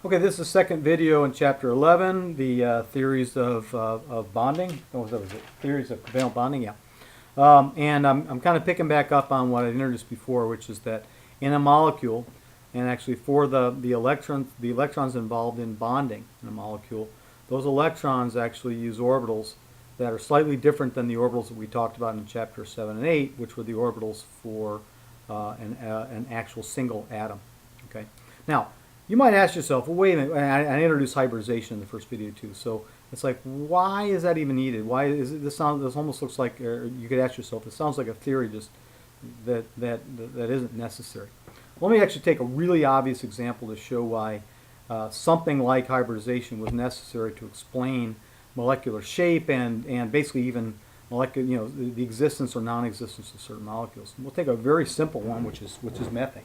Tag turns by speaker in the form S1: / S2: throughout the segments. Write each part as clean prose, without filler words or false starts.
S1: Okay, this is the second video in Chapter 11, the theories of bonding. What was it? Theories of covalent bonding, yeah. And I'm kind of picking back up on what I introduced before, which is that in a molecule, and actually for the electrons involved in bonding in a molecule, those electrons actually use orbitals that are slightly different than the orbitals that we talked about in Chapter 7 and 8, which were the orbitals for an actual single atom. Okay. Now, you might ask yourself, well, wait a minute, I introduced hybridization in the first video too, so it's like, why is that even needed? Why is it, this almost looks like, or you could ask yourself, it sounds like a theory just that isn't necessary. Let me actually take a really obvious example to show why something like hybridization was necessary to explain molecular shape and basically even molecular, the existence or non-existence of certain molecules. And we'll take a very simple one, which is methane.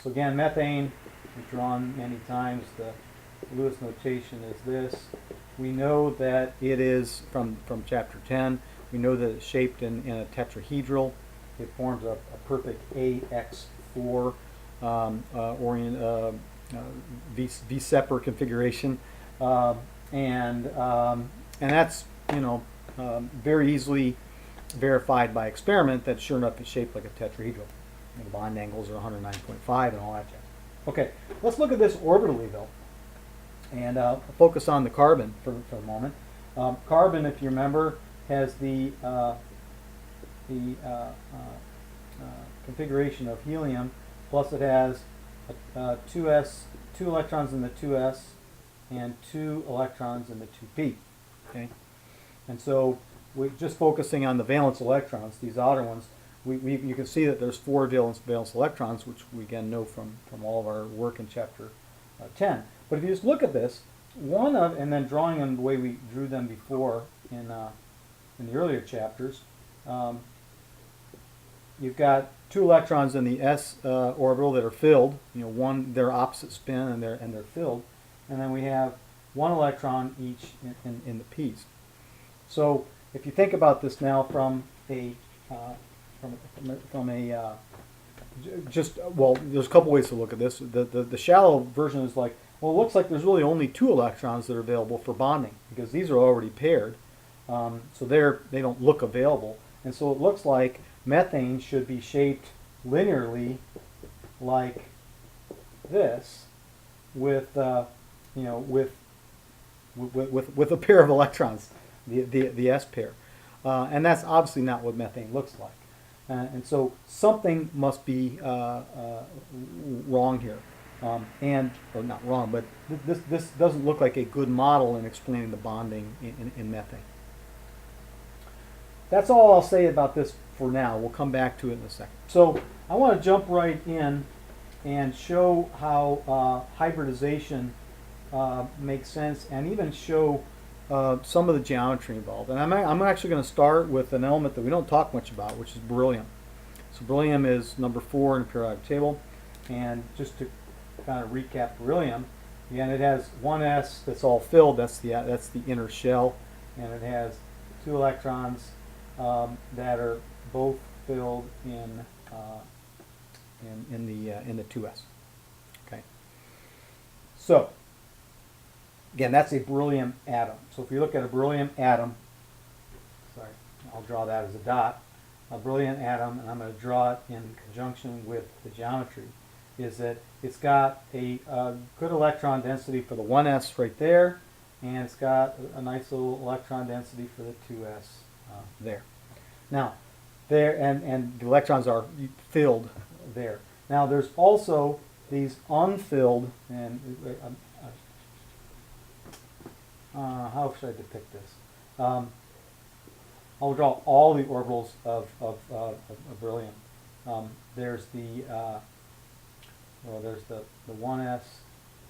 S1: So again, methane, we've drawn many times. The Lewis notation is this. We know that it is, from Chapter 10, we know that it's shaped in a tetrahedral. It forms a perfect AX4 V-separ configuration. And that's, very easily verified by experiment that sure enough it's shaped like a tetrahedral. And the bond angles are 109.5 and all that jazz. Okay, let's look at this orbitally though, and focus on the carbon for a moment. Carbon, if you remember, has the configuration of helium, plus it has two electrons in the 2s and 2 electrons in the 2p. Okay, and so we're just focusing on the valence electrons, these outer ones. You can see that there's 4 valence electrons, which we again know from all of our work in Chapter 10. But if you just look at this, and then drawing them the way we drew them before in the earlier chapters, you've got 2 electrons in the s orbital that are filled. They're opposite spin and they're filled, and then we have 1 electron each in the p's. So if you think about this now from a there's a couple ways to look at this. The shallow version is like, well, it looks like there's really only 2 electrons that are available for bonding because these are already paired, so they don't look available, and so it looks like methane should be shaped linearly like this, with with a pair of electrons, the s pair. And that's obviously not what methane looks like. And so something must be wrong here. Or not wrong, but this doesn't look like a good model in explaining the bonding in methane. That's all I'll say about this for now. We'll come back to it in a second. So I want to jump right in and show how hybridization makes sense, and even show some of the geometry involved. And I'm actually going to start with an element that we don't talk much about, which is beryllium. So beryllium is number 4 in the periodic table. And just to kind of recap beryllium, again, it has 1s that's all filled. That's the inner shell, and it has 2 electrons that are both filled in the 2s. Okay. So again, that's a beryllium atom. So if you look at a beryllium atom, sorry, I'll draw that as a dot. A beryllium atom, and I'm going to draw it in conjunction with the geometry, is that it's got a good electron density for the 1s right there, and it's got a nice little electron density for the 2s there. Now, and the electrons are filled there. Now, there's also these unfilled, and how should I depict this? I'll draw all the orbitals of beryllium. There's the 1s,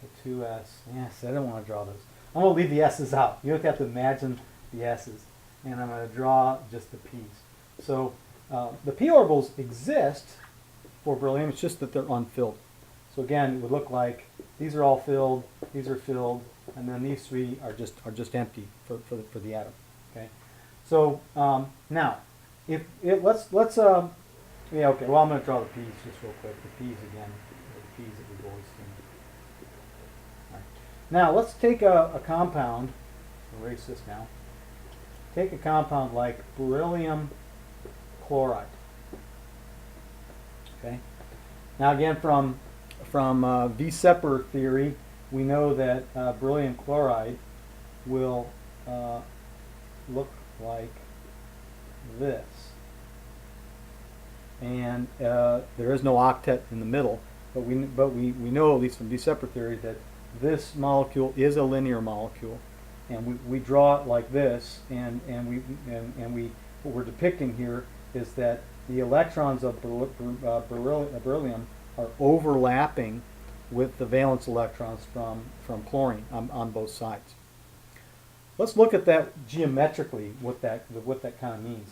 S1: the 2s. Yes, I don't want to draw those. I'm going to leave the s's out. You have to imagine the s's, and I'm going to draw just the p's. So the p orbitals exist for beryllium. It's just that they're unfilled. So again, it would look like these are all filled, these are filled, and then these 3 are just empty for the atom. Okay. So now, let's yeah, okay. Well, I'm going to draw the p's just real quick. The p's again, the p's that we've always seen. All right. Now let's take a compound, erase this now, take a compound like beryllium chloride. Okay. Now again, from V-separ theory, we know that beryllium chloride will look like this, and there is no octet in the middle, but we know, at least from V-separ theory, that this molecule is a linear molecule, and we draw it like this, and what we're depicting here is that the electrons of beryllium are overlapping with the valence electrons from chlorine on both sides. Let's look at that geometrically, what that kind of means.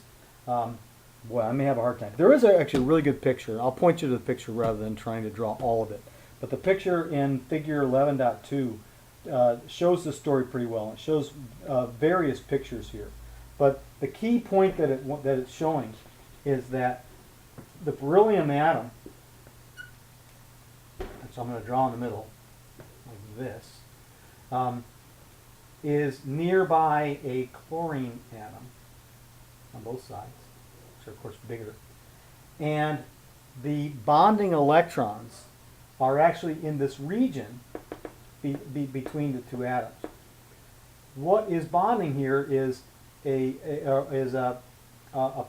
S1: Boy, I may have a hard time. There is actually a really good picture. I'll point you to the picture rather than trying to draw all of it. But the picture in figure 11.2 shows the story pretty well. It shows various pictures here. But the key point that it's showing is that the beryllium atom, which I'm going to draw in the middle, like this, is nearby a chlorine atom on both sides, which are of course bigger. And the bonding electrons are actually in this region between the two atoms. What is bonding here is a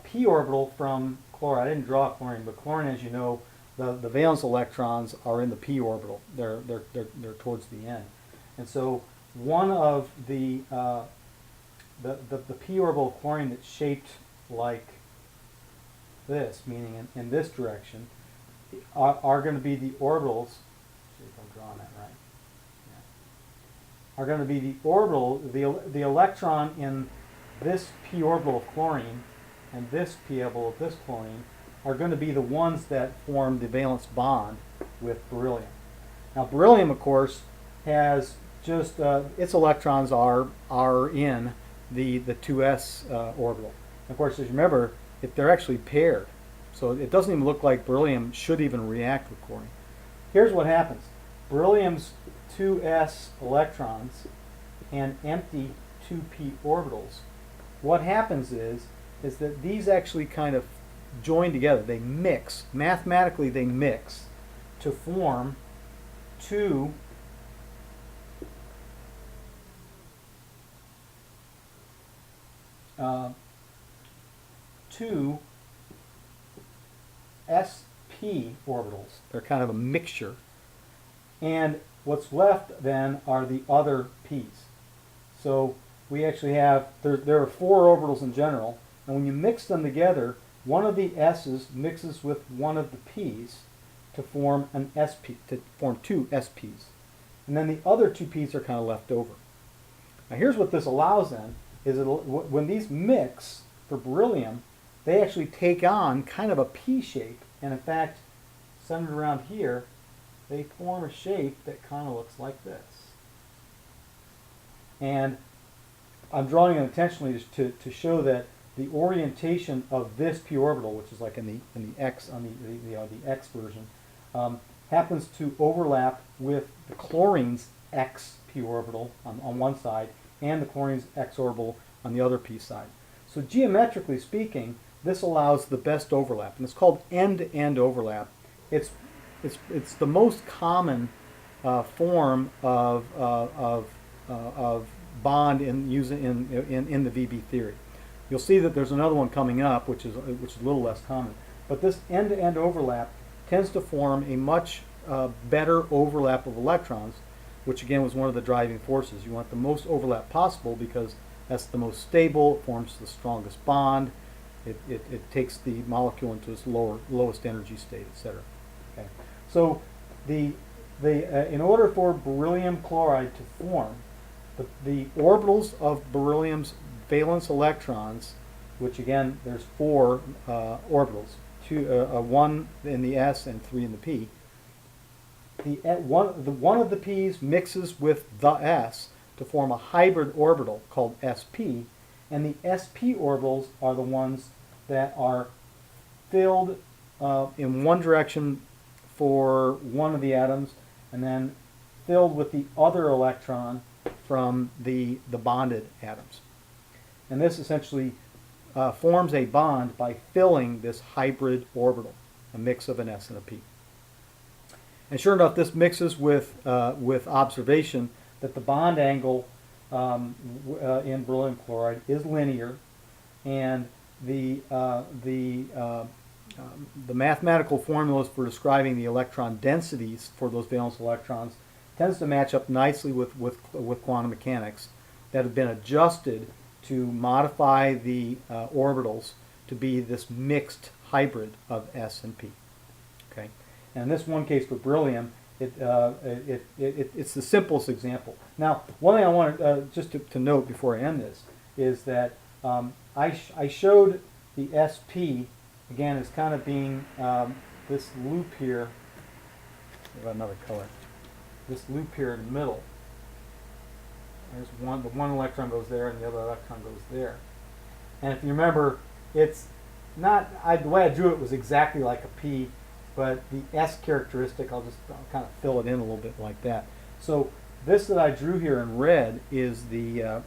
S1: p orbital from chlorine. I didn't draw chlorine, but chlorine, as you know, the valence electrons are in the p orbital. They're towards the end, and so one of the p orbital of chlorine that's shaped like this, meaning in this direction, are going to be the orbitals. See if I'm drawing that right. Yeah. Are going to be the orbital, the electron in this p orbital of chlorine and this p orbital of this chlorine are going to be the ones that form the valence bond with beryllium. Now beryllium, of course, has just its electrons are in the 2s orbital. Of course, as you remember, they're actually paired, so it doesn't even look like beryllium should even react with chlorine. Here's what happens: beryllium's 2s electrons and empty 2p orbitals. What happens is that these actually kind of join together. They mix. Mathematically, they mix to form two sp orbitals. They're kind of a mixture. And what's left then are the other p's. So we actually have, there are 4 orbitals in general, and when you mix them together, one of the s's mixes with one of the p's to form an sp, to form 2 sps. And then the other 2 p's are kind of left over. Now here's what this allows then, is when these mix for beryllium, they actually take on kind of a P shape, and in fact, centered around here, they form a shape that kind of looks like this. And I'm drawing it intentionally to show that the orientation of this p orbital, which is like in the x on the x version, happens to overlap with the chlorine's x p orbital on one side and the chlorine's x orbital on the other p side. So geometrically speaking, this allows the best overlap, and it's called end-to-end overlap. It's the most common form of bond in the VB theory. You'll see that there's another one coming up, which is a little less common. But this end-to-end overlap tends to form a much better overlap of electrons, which again was one of the driving forces. You want the most overlap possible because that's the most stable, it forms the strongest bond, it takes the molecule into its lowest energy state, etc. Okay. So in order for beryllium chloride to form, the orbitals of beryllium's valence electrons, which again there's 4 orbitals, 1 in the s and 3 in the p. One of the p's mixes with the s to form a hybrid orbital called sp, and the sp orbitals are the ones that are filled in one direction for one of the atoms, and then filled with the other electron from the bonded atoms. And this essentially forms a bond by filling this hybrid orbital, a mix of an S and a P. And sure enough, this mixes with observation that the bond angle in beryllium chloride is linear, and the mathematical formulas for describing the electron densities for those valence electrons tends to match up nicely with quantum mechanics that have been adjusted to modify the orbitals to be this mixed hybrid of S and P. Okay, and in this one case for beryllium, it's the simplest example. Now, one thing I want just to note before I end this is that I showed the SP again as kind of being this loop here. What about another color? This loop here in the middle. There's the one electron goes there and the other electron goes there. And if you remember, it's not, the way I drew it was exactly like a P, but the S characteristic, I'll kind of fill it in a little bit like that. So this that I drew here in red is the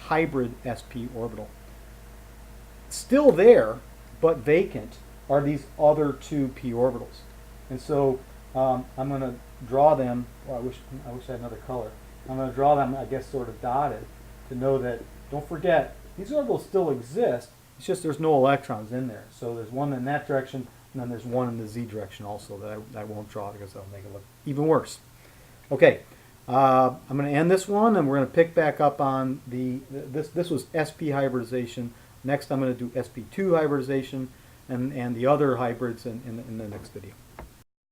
S1: hybrid SP orbital. Still there, but vacant, are these other two P orbitals. And so I'm going to draw them. Well, I wish I had another color. I'm going to draw them, I guess, sort of dotted to know that, don't forget, these orbitals still exist. It's just there's no electrons in there. So there's one in that direction, and then there's one in the Z direction also that I won't draw because that'll make it look even worse. Okay, I'm going to end this one, and we're going to pick back up on this was SP hybridization. Next I'm going to do SP2 hybridization and the other hybrids in the next video.